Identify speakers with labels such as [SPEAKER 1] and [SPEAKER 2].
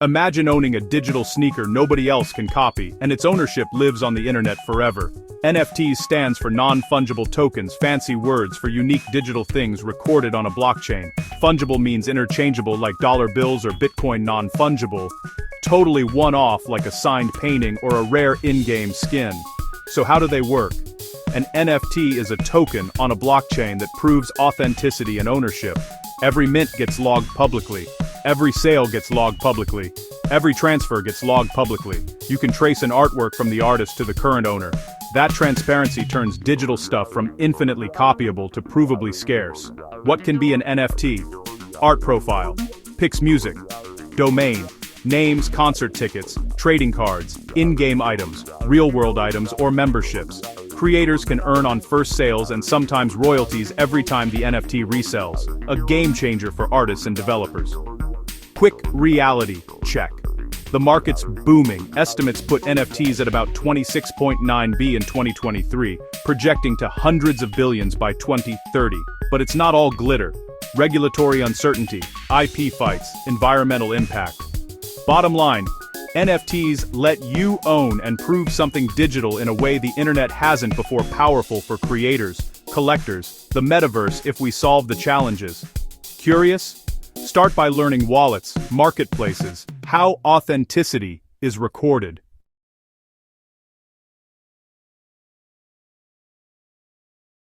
[SPEAKER 1] Imagine owning a digital sneaker nobody else can copy, and its ownership lives on the internet forever. NFTs stands for non-fungible tokens, fancy words for unique digital things recorded on a blockchain. Fungible means interchangeable like dollar bills or Bitcoin. Non-fungible, totally one-off like a signed painting or a rare in-game skin. So how do they work? An NFT is a token on a blockchain that proves authenticity and ownership. Every mint gets logged publicly. Every sale gets logged publicly. Every transfer gets logged publicly. You can trace an artwork from the artist to the current owner. That transparency turns digital stuff from infinitely copyable to provably scarce. What can be an NFT? Art profile, Pix music, domain, names, concert tickets, trading cards, in-game items, real-world items, or memberships. Creators can earn on first sales and sometimes royalties every time the NFT resells. A game changer for artists and developers. Quick reality check. The market's booming. Estimates put NFTs at about 26.9 billion in 2023, projecting to hundreds of billions by 2030. But it's not all glitter. Regulatory uncertainty, IP fights, environmental impact. Bottom line, NFTs let you own and prove something digital in a way the internet hasn't before. Powerful for creators, collectors, the metaverse if we solve the challenges. Curious? Start by learning wallets, marketplaces, how authenticity is recorded.